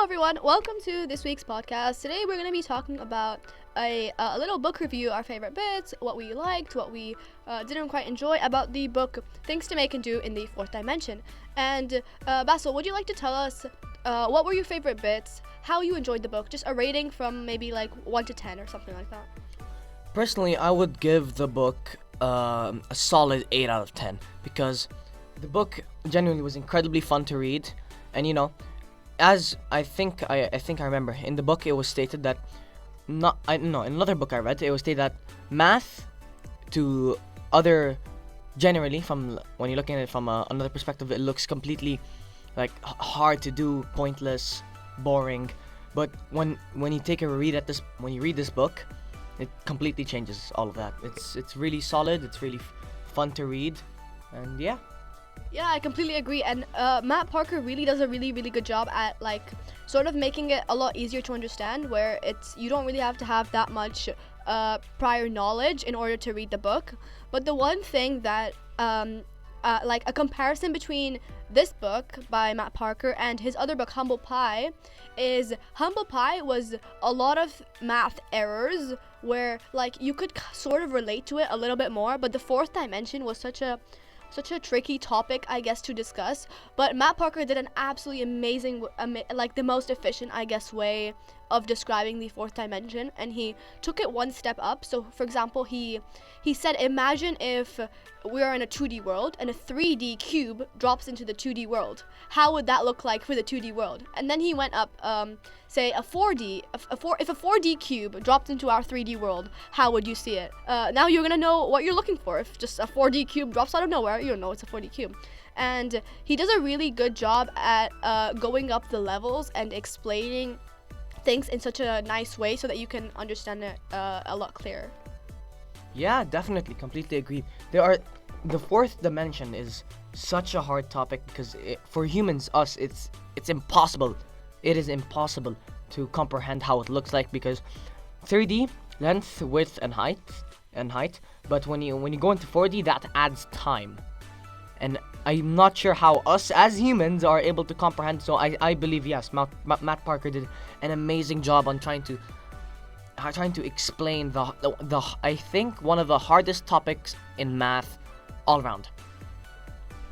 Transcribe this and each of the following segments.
Hello everyone, welcome to this week's podcast. Today we're going to be talking about a little book review, our favorite bits, what we liked, what we didn't quite enjoy about the book, Things to Make and Do in the Fourth Dimension. And Basil, would you like to tell us what were your favorite bits, how you enjoyed the book, just a rating from maybe like 1 to 10 or something like that? Personally, I would give the book a solid 8 out of 10 because the book genuinely was incredibly fun to read, and as I think I remember in the book it was stated that in another book I read it was stated that math to other generally from when you're looking at it from another perspective, it looks completely like hard to do, pointless, boring, but when you take a read at this when you read this book, it completely changes all of that. It's really solid, it's really fun to read, and yeah. Yeah, I completely agree, and Matt Parker really does a really good job at like sort of making it a lot easier to understand, where you don't really have to have that much prior knowledge in order to read the book. But the one thing that like a comparison between this book by Matt Parker and his other book Humble Pie is Humble Pie was a lot of math errors where like you could sort of relate to it a little bit more, but the fourth dimension was such a tricky topic, I guess, to discuss. But Matt Parker did an absolutely amazing, like the most efficient, I guess, way of describing the fourth dimension, and he took it one step up. So, for example, he said, imagine if we are in a 2D world and a 3D cube drops into the 2D world. How would that look like for the 2D world? And then he went up, say if a 4D cube dropped into our 3D world, how would you see it? Now you're gonna know what you're looking for. If just a 4D cube drops out of nowhere, you know it's a 4D cube. And he does a really good job at going up the levels and explaining things in such a nice way so that you can understand it a lot clearer. Yeah, definitely, completely agree. The fourth dimension is such a hard topic because for humans, it's impossible. It is impossible to comprehend how it looks like because 3D, length, width, and height. But when you go into 4D, that adds time. And I'm not sure how us as humans are able to comprehend. So I believe yes, Matt Parker did an amazing job on trying to explain the I think one of the hardest topics in math all around.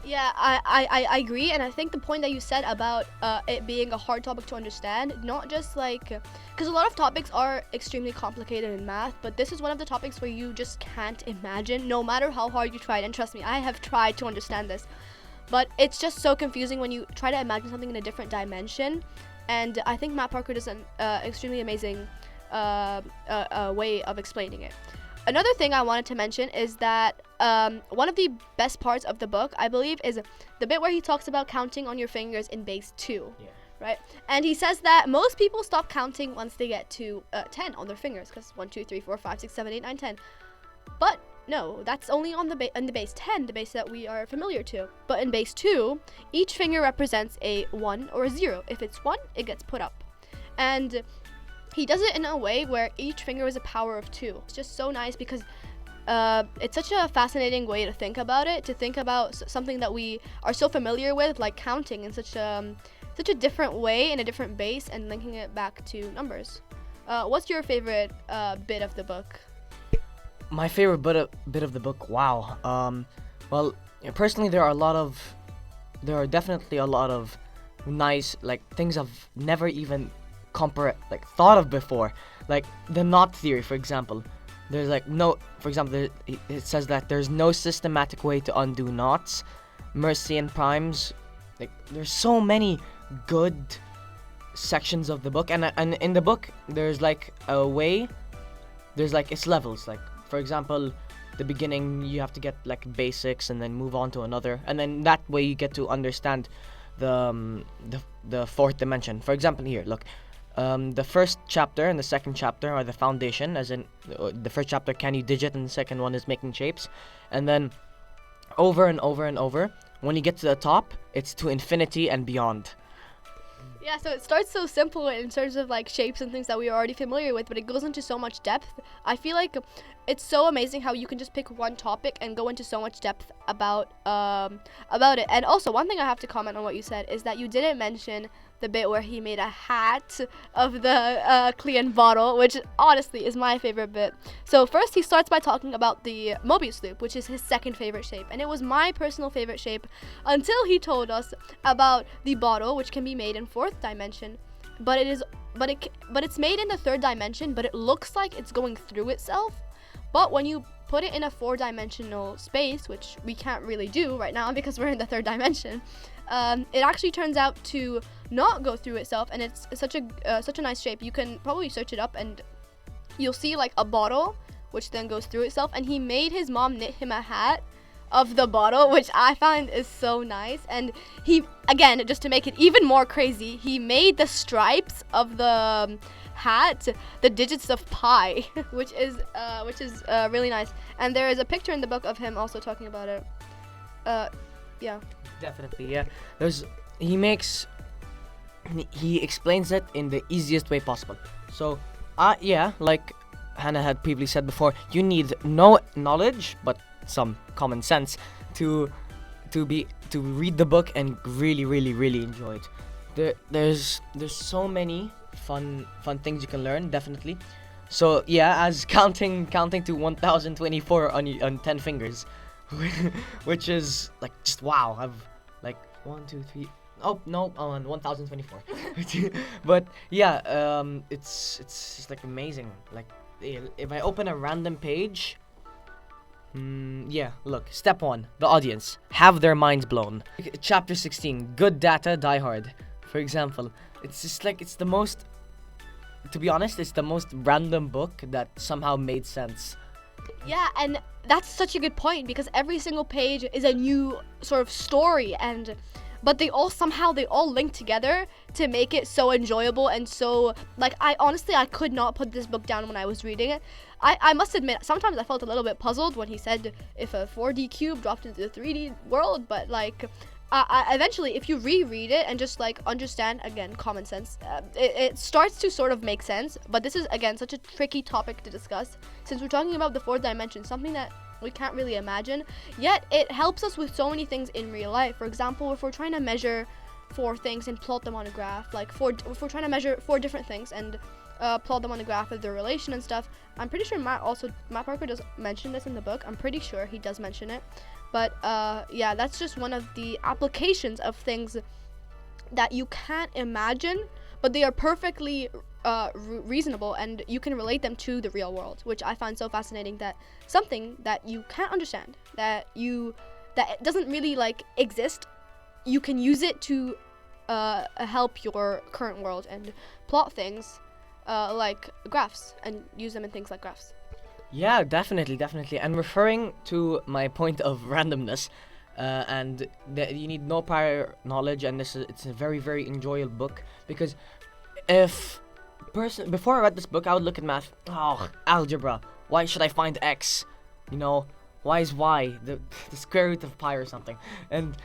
Yeah, I agree, and I think the point that you said about it being a hard topic to understand, not just like, because a lot of topics are extremely complicated in math, but this is one of the topics where you just can't imagine, no matter how hard you tried, and trust me, I have tried to understand this, but it's just so confusing when you try to imagine something in a different dimension, and I think Matt Parker does an extremely amazing way of explaining it. Another thing I wanted to mention is that one of the best parts of the book, I believe, is the bit where he talks about counting on your fingers in base 2, right? And he says that most people stop counting once they get to 10 on their fingers, because 1, 2, 3, 4, 5, 6, 7, 8, 9, 10. But no, that's only on the base 10, the base that we are familiar to. But in base 2, each finger represents a 1 or a 0. If it's 1, it gets put up. And he does it in a way where each finger is a power of 2. It's just so nice because it's such a fascinating way to think about it, to think about something that we are so familiar with, like counting, in such a different way, in a different base, and linking it back to numbers. What's your favorite bit of the book? My favorite bit of the book, wow. Well, personally, there are definitely a lot of nice like things I've never even thought of before, like the knot theory, for example. There's it says that there's no systematic way to undo knots. Mercian primes, like there's so many good sections of the book, and in the book there's like a way, there's like it's levels. Like for example, the beginning you have to get like basics and then move on to another, and then that way you get to understand the fourth dimension. For example, here, look. The first chapter and the second chapter are the foundation, as in the first chapter, can you digit, and the second one is making shapes. And then over and over and over, when you get to the top, it's to infinity and beyond. Yeah, so it starts so simple in terms of like shapes and things that we are already familiar with, but it goes into so much depth. I feel like it's so amazing how you can just pick one topic and go into so much depth about it. And also, one thing I have to comment on what you said is that you didn't mention the bit where he made a hat of the Clean bottle, which honestly is my favorite bit. So first he starts by talking about the Mobius loop, which is his second favorite shape, and it was my personal favorite shape until he told us about the bottle, which can be made in fourth dimension, but it's made in the third dimension, but it looks like it's going through itself. But when you put it in a four-dimensional space, which we can't really do right now because we're in the third dimension, it actually turns out to not go through itself, and it's such a nice shape. You can probably search it up and you'll see like a bottle which then goes through itself, and he made his mom knit him a hat of the bottle, which I find is so nice. And he, again, just to make it even more crazy, he made the stripes of the hat the digits of pi, which is really nice. And there is a picture in the book of him also talking about it. Yeah. Definitely, yeah. He explains it in the easiest way possible. So, yeah, like Hannah had previously said before, you need no knowledge but some common sense to read the book and really enjoy it. There's so many fun things you can learn, definitely. So yeah, as counting to 1024 on 10 fingers, which is like just wow. I've like 1, 2, 3. Oh no, on 1024. But yeah, it's just like amazing. Like if I open a random page. Yeah, look, step 1, the audience, have their minds blown. Chapter 16, good data, die hard. For example, it's just like, it's the most random book that somehow made sense. Yeah, and that's such a good point, because every single page is a new sort of story, but they all link together to make it so enjoyable and so, like, I could not put this book down when I was reading it. I must admit, sometimes I felt a little bit puzzled when he said if a 4D cube dropped into the 3D world, but like, eventually, if you reread it and just like understand, again, common sense, it starts to sort of make sense. But this is, again, such a tricky topic to discuss, since we're talking about the fourth dimension, something that we can't really imagine, yet it helps us with so many things in real life. For example, if we're trying to measure 4 things and plot them on a graph, like if we're trying to measure 4 different things and plot them on the graph of their relation and stuff. I'm pretty sure Matt Parker does mention this in the book. I'm pretty sure he does mention it. But yeah, that's just one of the applications of things that you can't imagine, but they are perfectly reasonable, and you can relate them to the real world, which I find so fascinating, that something that you can't understand, that it doesn't really like exist, you can use it to help your current world and plot things like graphs, and use them in things like graphs. Yeah, definitely. And referring to my point of randomness, and that you need no prior knowledge, and it's a very, very enjoyable book, because before I read this book, I would look at math. Oh, algebra. Why should I find x? Why is y the square root of pi or something? And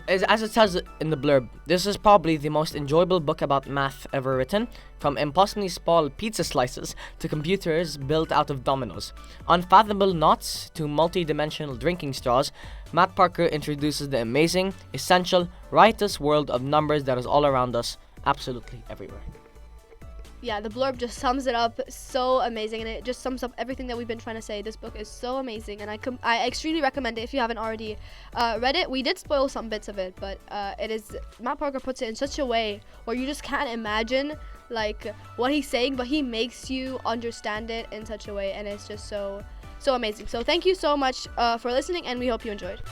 as it says in the blurb, this is probably the most enjoyable book about math ever written. From impossibly small pizza slices to computers built out of dominoes, unfathomable knots to multi-dimensional drinking straws, Matt Parker introduces the amazing, essential, riotous world of numbers that is all around us, absolutely everywhere. Yeah, the blurb just sums it up so amazing, and it just sums up everything that we've been trying to say. This book is so amazing, and I extremely recommend it if you haven't already read it. We did spoil some bits of it, but Matt Parker puts it in such a way where you just can't imagine like what he's saying, but he makes you understand it in such a way, and it's just so amazing. So thank you so much for listening, and we hope you enjoyed.